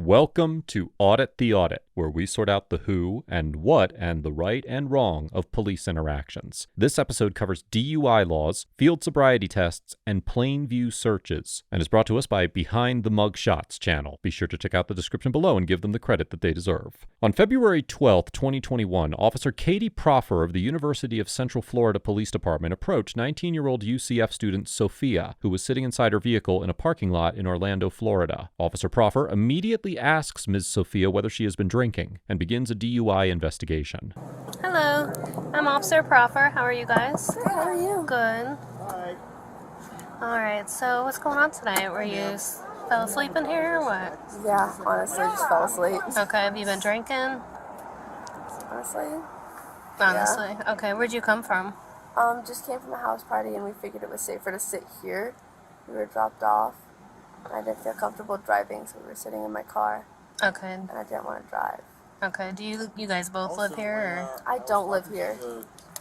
Welcome to Audit the Audit, where we sort out the who and what and the right and wrong of police interactions. This episode covers DUI laws, field sobriety tests, and plain view searches, and is brought to us by Behind the Mug Shots channel. Be sure to check out the description below and give them the credit that they deserve. On February 12, 2021, Officer Katie Proffer of the University of Central Florida Police Department approached 19-year-old UCF student Sophia, who was sitting inside her vehicle in a parking lot in Orlando, Florida. Officer Proffer immediately asks Ms. Sophia whether she has been drinking and begins a DUI investigation. Hello, I'm Officer Proffer. How are you guys? Good, how are you? Good. Alright, so what's going on tonight? Were you fell asleep in here or what? Yeah, honestly, just fell asleep. Okay, have you been drinking? Honestly? Yeah. Okay, where'd you come from? Just came from a house party and we figured it was safer to sit here. We were dropped off. I didn't feel comfortable driving, so we were sitting in my car. Okay. And I didn't want to drive. Okay, do you guys both live here? Or? I don't live here.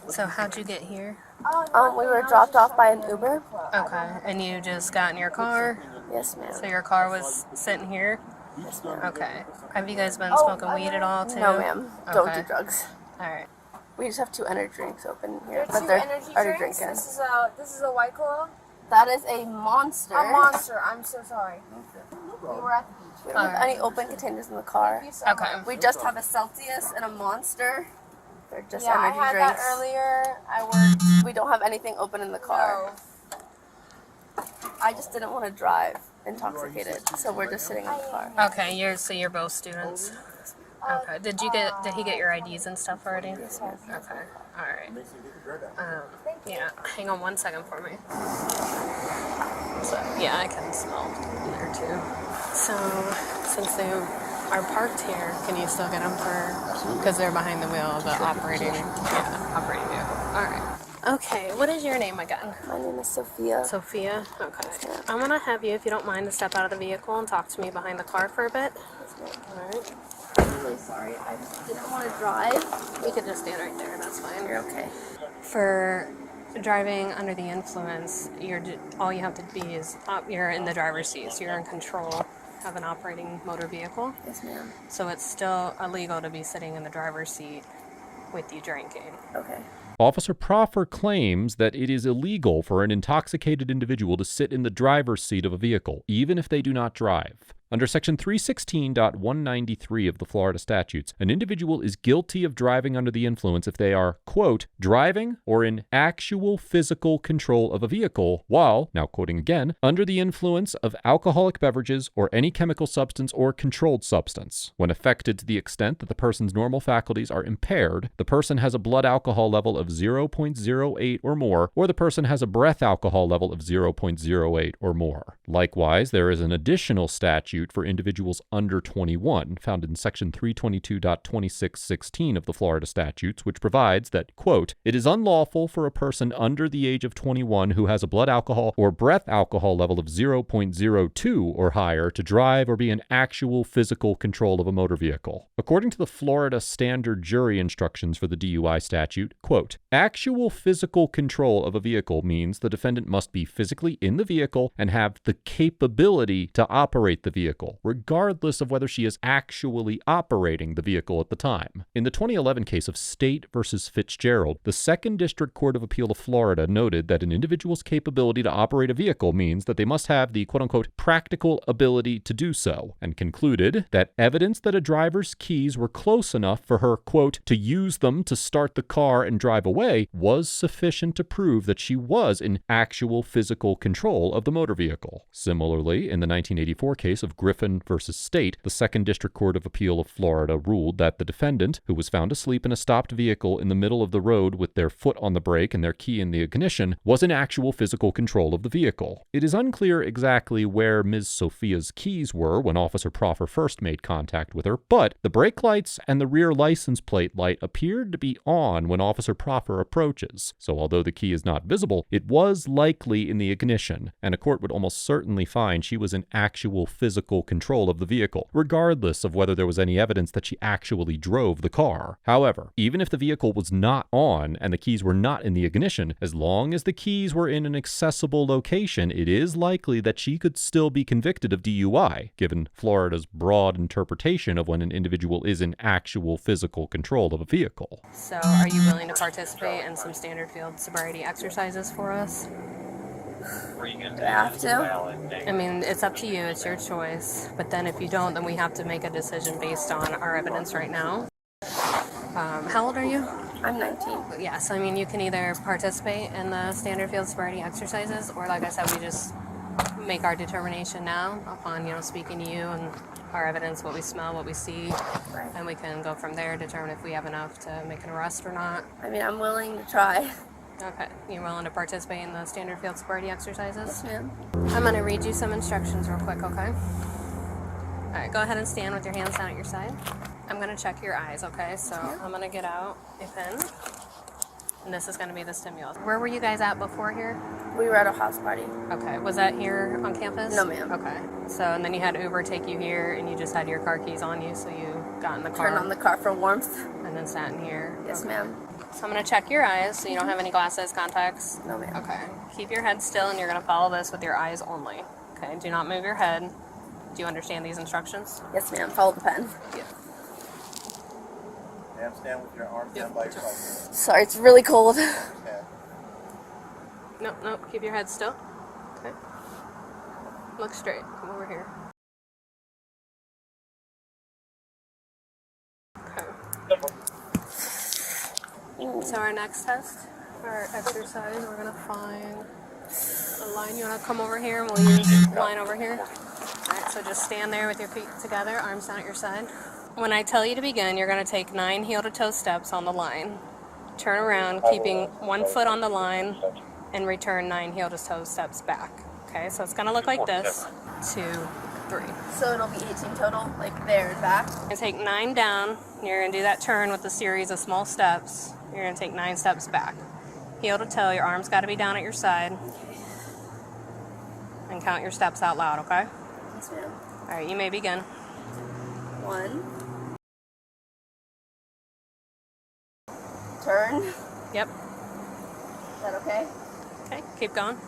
So how'd you get here? We were dropped off by an Uber. Okay, and you just got in your car? Yes, ma'am. So your car was sitting here? Yes, ma'am. Okay. Have you guys been smoking weed at all, too? No, ma'am. Don't Okay. do drugs. Alright. We just have 2 energy drinks open here, There are but 2 they're energy already drinks. drinking. This is a White Claw. That is a Monster. A Monster. I'm so sorry. We were at the beach. We don't have any open containers in the car. Thank you so Okay. much. We just have a Celsius and a Monster. They're just Yeah, I energy had drinks. that earlier. I worked. We don't have anything open in the car. No. I just didn't want to drive intoxicated, so we're just sitting in the car. Okay, you're both students. Okay. Did he get your IDs and stuff already? Yes, ma'am. Okay. All right. Yeah. Hang on 1 second for me. So yeah, I can smell there too. So since they are parked here, can you still get them because they're behind the wheel of the operating vehicle? All right. Okay. What is your name again? My name is Sophia. Sophia. Okay. I'm gonna have you, if you don't mind, to step out of the vehicle and talk to me behind the car for a bit. All right. I'm really sorry. I just didn't want to drive. You could just stand right there. That's fine. You're okay. For driving under the influence, all you have to be is you're in the driver's seat, so you're in control of an operating motor vehicle. Yes, ma'am. So it's still illegal to be sitting in the driver's seat with you drinking. Okay. Officer Proffer claims that it is illegal for an intoxicated individual to sit in the driver's seat of a vehicle, even if they do not drive. Under Section 316.193 of the Florida statutes, an individual is guilty of driving under the influence if they are, quote, driving or in actual physical control of a vehicle while, now quoting again, under the influence of alcoholic beverages or any chemical substance or controlled substance. When affected to the extent that the person's normal faculties are impaired, the person has a blood alcohol level of 0.08 or more, or the person has a breath alcohol level of 0.08 or more. Likewise, there is an additional statute for individuals under 21, found in Section 322.2616 of the Florida statutes, which provides that, quote, it is unlawful for a person under the age of 21 who has a blood alcohol or breath alcohol level of 0.02 or higher to drive or be in actual physical control of a motor vehicle. According to the Florida Standard Jury Instructions for the DUI statute, quote, actual physical control of a vehicle means the defendant must be physically in the vehicle and have the capability to operate the vehicle, regardless of whether she is actually operating the vehicle at the time. In the 2011 case of State versus Fitzgerald, the Second District Court of Appeal of Florida noted that an individual's capability to operate a vehicle means that they must have the quote-unquote practical ability to do so, and concluded that evidence that a driver's keys were close enough for her, quote, to use them to start the car and drive away was sufficient to prove that she was in actual physical control of the motor vehicle. Similarly, in the 1984 case of Griffin versus State, the Second District Court of Appeal of Florida ruled that the defendant, who was found asleep in a stopped vehicle in the middle of the road with their foot on the brake and their key in the ignition, was in actual physical control of the vehicle. It is unclear exactly where Ms. Sophia's keys were when Officer Proffer first made contact with her, but the brake lights and the rear license plate light appeared to be on when Officer Proffer approaches. So although the key is not visible, it was likely in the ignition, and a court would almost certainly find she was in actual physical physical control of the vehicle, regardless of whether there was any evidence that she actually drove the car. However, even if the vehicle was not on and the keys were not in the ignition, as long as the keys were in an accessible location, it is likely that she could still be convicted of DUI, given Florida's broad interpretation of when an individual is in actual physical control of a vehicle. So, are you willing to participate in some standard field sobriety exercises for us? Do I have to? I mean, it's up to you. It's your choice. But then if you don't, then we have to make a decision based on our evidence right now. How old are you? I'm 19. Yes, I mean, you can either participate in the standard field sobriety exercises, or like I said, we just make our determination now upon, speaking to you and our evidence, what we smell, what we see, Right. and we can go from there, determine if we have enough to make an arrest or not. I mean, I'm willing to try. Okay, you're willing to participate in the standard field sobriety exercises? Yes, ma'am. I'm going to read you some instructions real quick, okay? All right, go ahead and stand with your hands down at your side. I'm going to check your eyes, okay? So I'm going to get out a pen, and this is going to be the stimulus. Where were you guys at before here? We were at a house party. Okay, was that here on campus? No, ma'am. Okay, so and then you had Uber take you here, and you just had your car keys on you, so you got in the car. Turned on the car for warmth. And then sat in here. Yes, Okay. ma'am. So I'm going to check your eyes, so you don't have any glasses, contacts? No, ma'am. Okay. Keep your head still, and you're going to follow this with your eyes only. Okay, do not move your head. Do you understand these instructions? Yes, ma'am. Follow the pen. Yeah. Ma'am, stand with your arms down by your side. Sorry, it's really cold. Ma'am. Nope, keep your head still. Okay. Look straight. Come over here. Okay. So our next test, our exercise, we're going to find a line. You want to come over here, and we'll use the line over here. Alright, so just stand there with your feet together, arms down at your side. When I tell you to begin, you're going to take 9 heel-to-toe steps on the line. Turn around, keeping 1 foot on the line, and return 9 heel-to-toe steps back. Okay, so it's going to look like this. 2, 3. So it'll be 18 total, like there and back. You're going to take 9 down. You're going to do that turn with a series of small steps. You're going to take 9 steps back. Heel to toe, your arms got to be down at your side. And count your steps out loud, okay? Yes, ma'am. All right, you may begin. 1. Turn. Yep. Is that okay? Okay, keep going.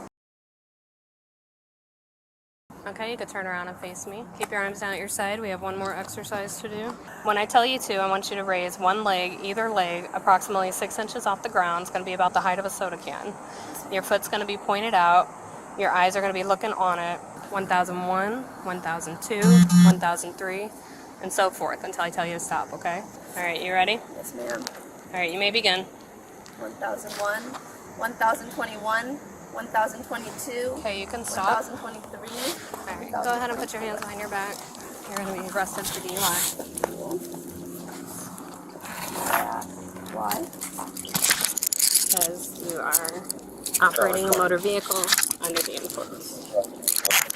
Okay, you can turn around and face me. Keep your arms down at your side. We have one more exercise to do. When I tell you to, I want you to raise one leg, either leg, approximately 6 inches off the ground. It's going to be about the height of a soda can. Your foot's going to be pointed out. Your eyes are going to be looking on it. 1001, 1002, 1003, and so forth until I tell you to stop, okay? All right, you ready? Yes, ma'am. All right, you may begin. 1001, 1021, 1022. Okay, you can stop. 1023. All right, go ahead and put your hands behind your back. You're going to be arrested for DUI. Why? Because you are operating a motor vehicle under the influence.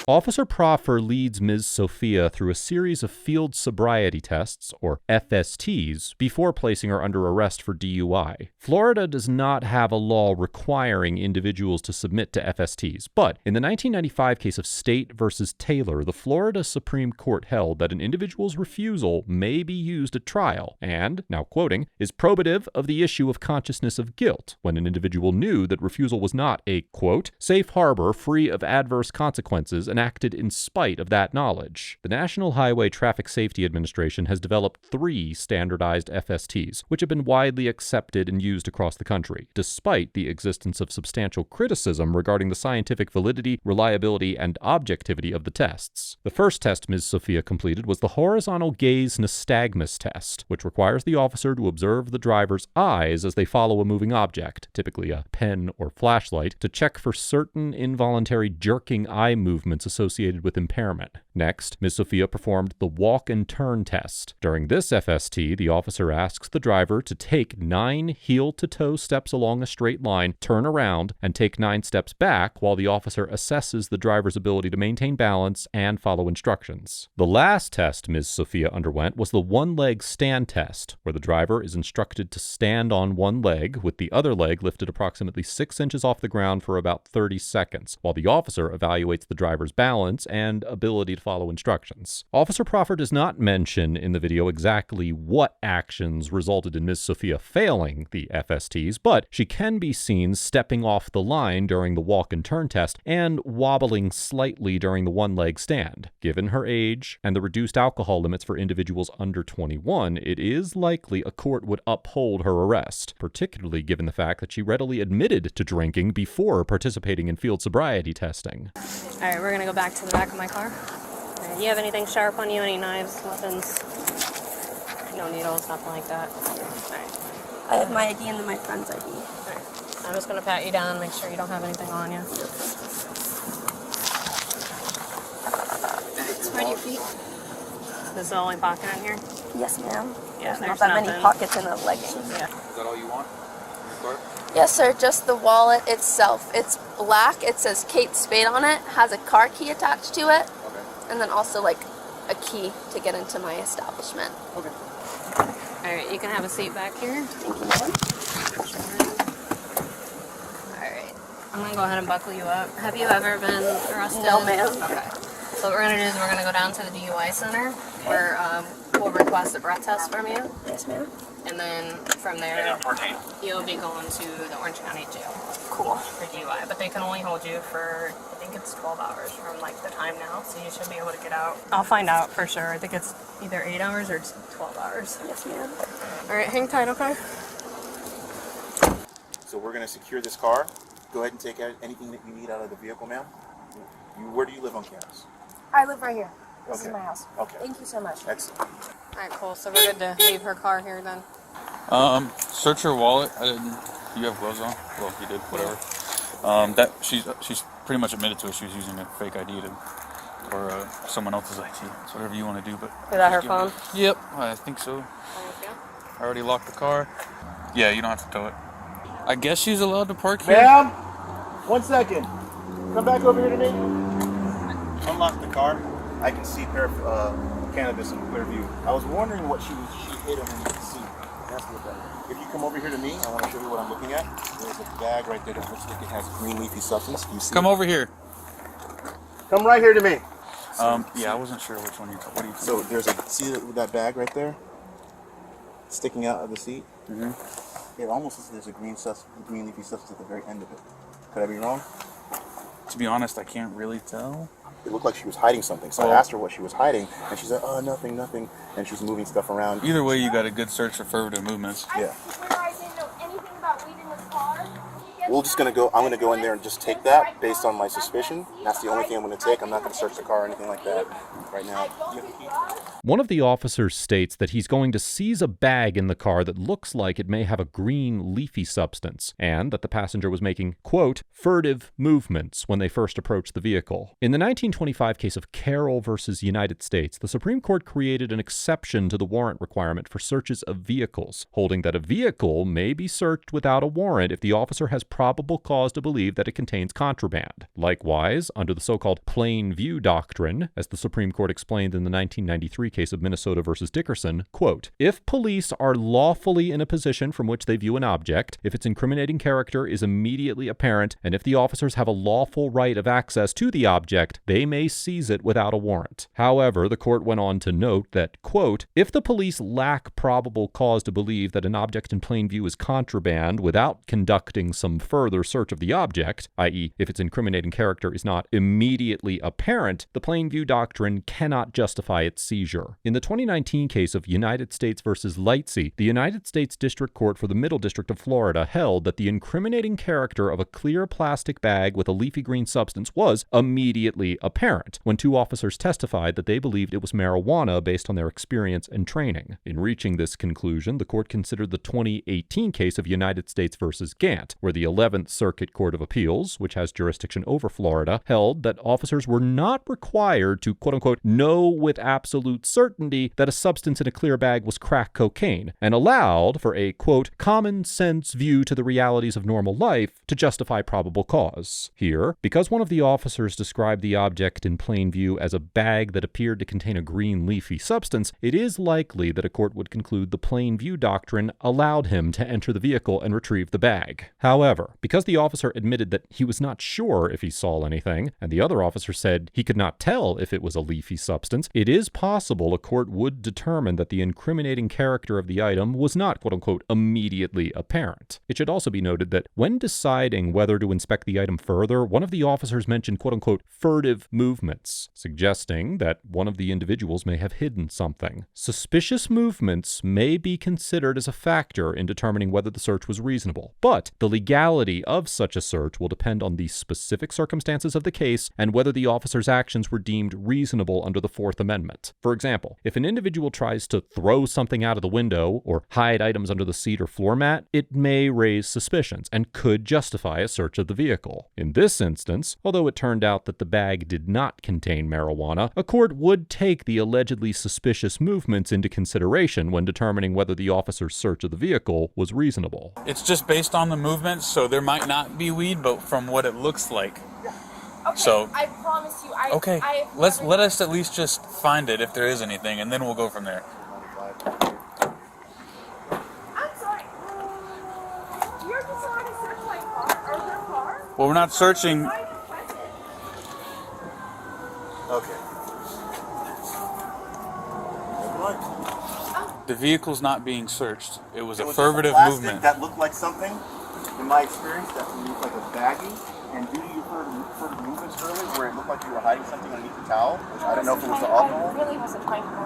Officer Proffer leads Ms. Sophia through a series of field sobriety tests, or FSTs, before placing her under arrest for DUI. Florida does not have a law requiring individuals to submit to FSTs, but in the 1995 case of State versus Taylor, the Florida Supreme Court held that an individual's refusal may be used at trial and, now quoting, is probative of the issue of consciousness of guilt when an individual knew that refusal was not a, quote, safe harbor free of adverse consequences and acted in spite of that knowledge. The National Highway Traffic Safety Administration has developed 3 standardized FSTs, which have been widely accepted and used across the country, despite the existence of substantial criticism regarding the scientific validity, reliability, and objectivity of the tests. The first test Ms. Sophia completed was the horizontal gaze nystagmus test, which requires the officer to observe the driver's eyes as they follow a moving object, typically a pen or flashlight, to check for certain involuntary jerking eye movements associated with impairment. Next, Ms. Sophia performed the walk and turn test. During this FST, the officer asks the driver to take 9 heel-to-toe steps along a straight line, turn around, and take 9 steps back while the officer assesses the driver's ability to maintain balance and follow instructions. The last test Ms. Sophia underwent was the one-leg stand test, where the driver is instructed to stand on one leg with the other leg lifted approximately 6 inches off the ground for about 30 seconds, while the officer evaluates the driver's officer's balance and ability to follow instructions. Officer Proffer does not mention in the video exactly what actions resulted in Ms. Sophia failing the FSTs, but she can be seen stepping off the line during the walk and turn test and wobbling slightly during the one-leg stand. Given her age and the reduced alcohol limits for individuals under 21, it is likely a court would uphold her arrest, particularly given the fact that she readily admitted to drinking before participating in field sobriety testing. All right, we're gonna go back to the back of my car. Do you have anything sharp on you? Any knives, weapons? No needles, nothing like that. All right. I have my ID and then my friend's ID. All right. I'm just gonna pat you down, make sure you don't have anything on you. Spread your feet. This is the only pocket in here? Yes, ma'am. Yeah, There's not that many pockets in a legging. Yeah. Is that all you want? Yes, sir. Just the wallet itself. It's black. It says Kate Spade on it. Has a car key attached to it. Okay. And then also like a key to get into my establishment. Okay. All right, you can have a seat back here. Thank you, ma'am. All right. I'm gonna go ahead and buckle you up. Have you ever been arrested? No, ma'am. Okay. So what we're gonna do is we're gonna go down to the DUI center where we'll request a breath test from you. Yes, ma'am. And then from there, you'll be going to the Orange County Jail. Cool. For DUI. But they can only hold you for, I think it's 12 hours from like the time now. So you should be able to get out. I'll find out for sure. I think it's either 8 hours or 12 hours. Yes, ma'am. All right, hang tight, okay? So we're going to secure this car. Go ahead and take out anything that you need out of the vehicle, ma'am. Where do you live on campus? I live right here. This Okay. is my house. Okay. Thank you so much. Excellent. All right, cool. So we're good to leave her car here then. Search her wallet. You have gloves on? Well, you did, whatever. That she's pretty much admitted to it. She was using a fake ID or someone else's ID. It's whatever you want to do, but. Is that her phone? Yep, I think so. Thank you. I already locked the car. Yeah, you don't have to tow it. I guess she's allowed to park here. Ma'am, 1 second. Come back over here to me. Unlock the car. I can see cannabis in clear view. I was wondering what she hid underneath the seat. That's what that. If you come over here to me, I want to show you what I'm looking at. There's a bag right there that looks like it has green leafy substance. You see? Come over here. Come right here to me. Yeah, I wasn't sure which one what do you So there's see that bag right there, sticking out of the seat. Mm-hmm. It almost looks like there's a green leafy substance at the very end of it. Could I be wrong? To be honest, I can't really tell. It looked like she was hiding something. So I asked her what she was hiding, and she said, "Oh, nothing." And she's moving stuff around. Either way, you got a good search for furtive movements. Yeah. I swear I didn't know anything about weed in this car. I'm gonna go in there and just take that based on my suspicion. That's the only thing I'm gonna take. I'm not gonna search the car or anything like that right now. One of the officers states that he's going to seize a bag in the car that looks like it may have a green leafy substance, and that the passenger was making, quote, furtive movements when they first approached the vehicle. In the 1925 case of Carroll versus United States, the Supreme Court created an exception to the warrant requirement for searches of vehicles, holding that a vehicle may be searched without a warrant if the officer has probable cause to believe that it contains contraband. Likewise, under the so-called plain view doctrine, as the Supreme Court explained in the 1993 case of Minnesota versus Dickerson, quote, if police are lawfully in a position from which they view an object, if its incriminating character is immediately apparent, and if the officers have a lawful right of access to the object, they may seize it without a warrant. However, the court went on to note that, quote, if the police lack probable cause to believe that an object in plain view is contraband without conducting some further search of the object, i.e., if its incriminating character is not immediately apparent, the plain view doctrine cannot justify its seizure. In the 2019 case of United States versus Lightsey, the United States District Court for the Middle District of Florida held that the incriminating character of a clear plastic bag with a leafy green substance was immediately apparent when two officers testified that they believed it was marijuana based on their experience and training. In reaching this conclusion, the court considered the 2018 case of United States versus Gant, where the 11th Circuit Court of Appeals, which has jurisdiction over Florida, held that officers were not required to, quote-unquote, know with absolute certainty that a substance in a clear bag was crack cocaine, and allowed for a, quote, common sense view to the realities of normal life to justify probable cause. Here, because one of the officers described the object in plain view as a bag that appeared to contain a green leafy substance, it is likely that a court would conclude the plain view doctrine allowed him to enter the vehicle and retrieve the bag. However, because the officer admitted that he was not sure if he saw anything, and the other officer said he could not tell if it was a leafy substance, it is possible a court would determine that the incriminating character of the item was not, quote-unquote, immediately apparent. It should also be noted that when deciding whether to inspect the item further, one of the officers mentioned, quote-unquote, furtive movements, suggesting that one of the individuals may have hidden something. Suspicious movements may be considered as a factor in determining whether the search was reasonable, but the legality of such a search will depend on the specific circumstances of the case and whether the officer's actions were deemed reasonable under the Fourth Amendment. For example, if an individual tries to throw something out of the window or hide items under the seat or floor mat, it may raise suspicions and could justify a search of the vehicle. In this instance, although it turned out that the bag did not contain marijuana, a court would take the allegedly suspicious movements into consideration when determining whether the officer's search of the vehicle was reasonable. It's just based on the movements, so there might not be weed, but from what it looks like. Okay, So I promise you. okay, let us at least just find it if there is anything, and then we'll go from there. I'm sorry. You're just trying to search my car or their car? Well, we're not searching. Why request it? Okay. The vehicle's not being searched. It was It was affirmative plastic movement. that looked like something. In my experience, that looked like a baggie. And due to your furtive movements earlier, where it looked like you were hiding something underneath the towel, which I don't know if it was the I alcohol. really wasn't trying to tell.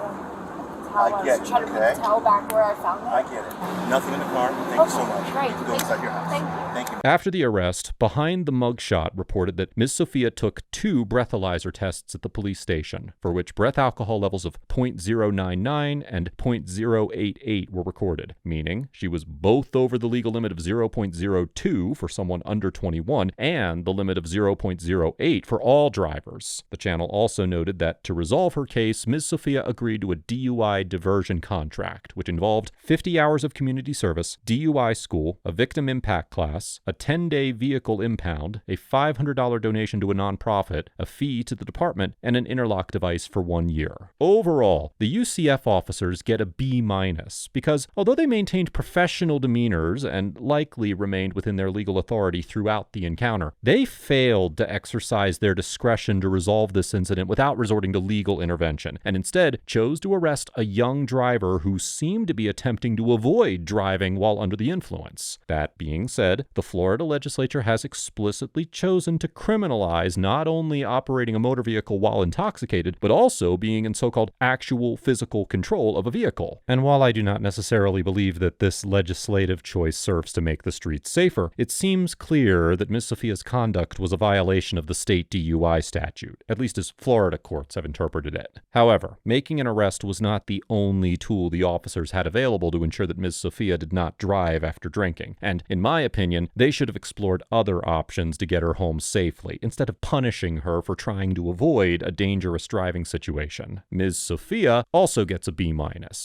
I get was it, trying to put okay. the towel back where I found it. I get it. Nothing in the car. Thank you so Okay, much. great. You can go Thank inside you. your house. Thank you. Thank you. After the arrest, Behind the Mugshot reported that Ms. Sophia took 2 breathalyzer tests at the police station, for which breath alcohol levels of 0.099 and 0.088 were recorded, meaning she was both over the legal limit of 0.02 for someone under 21 and the limit of 0.08 for all drivers. The channel also noted that to resolve her case, Ms. Sophia agreed to a DUI diversion contract, which involved 50 hours of community service, DUI school, a victim impact class, a 10-day vehicle impound, a $500 donation to a nonprofit, a fee to the department, and an interlock device for 1 year. Overall, the UCF officers get a B- because although they maintained professional demeanors and likely remained within their legal authority throughout the encounter, they failed to exercise their discretion to resolve this incident without resorting to legal intervention, and instead chose to arrest a young driver who seemed to be attempting to avoid driving while under the influence. That being said, the Florida legislature has explicitly chosen to criminalize not only operating a motor vehicle while intoxicated, but also being in so-called actual physical control of a vehicle. And while I do not necessarily believe that this legislative choice serves to make the streets safer, it seems clear that Ms. Sophia's conduct was a violation of the state DUI statute, at least as Florida courts have interpreted it. However, making an arrest was not the only tool the officers had available to ensure that Ms. Sophia did not drive after drinking, and in my opinion, they should have explored other options to get her home safely, instead of punishing her for trying to avoid a dangerous driving situation. Ms. Sophia also gets a B-,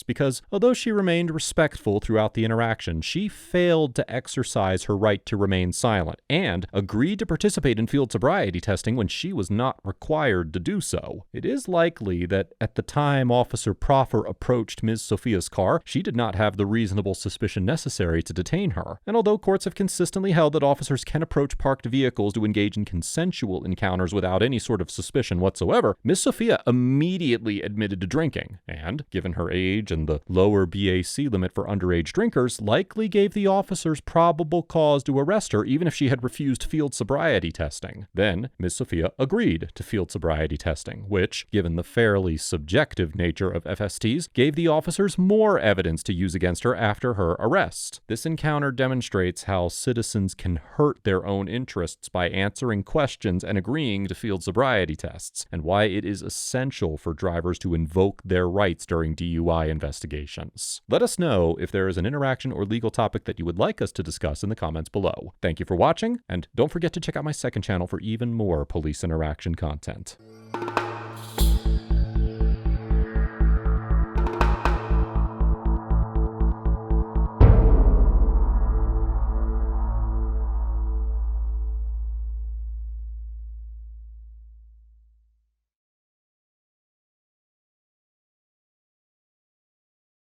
because although she remained respectful throughout the interaction, she failed to exercise her right to remain silent, and agreed to participate in field sobriety testing when she was not required to do so. It is likely that at the time Officer Proffer approached Ms. Sophia's car, she did not have the reasonable suspicion necessary to detain her. And although courts have consistently held that officers can approach parked vehicles to engage in consensual encounters without any sort of suspicion whatsoever, Ms. Sophia immediately admitted to drinking, and, given her age and the lower BAC limit for underage drinkers, likely gave the officers probable cause to arrest her even if she had refused field sobriety testing. Then, Ms. Sophia agreed to field sobriety testing, which, given the fairly subjective nature of FSTs, gave the officers more evidence to use against her after her arrest. This encounter demonstrates how citizens can hurt their own interests by answering questions and agreeing to field sobriety tests, and why it is essential for drivers to invoke their rights during DUI investigations. Let us know if there is an interaction or legal topic that you would like us to discuss in the comments below. Thank you for watching, and don't forget to check out my second channel for even more police interaction content.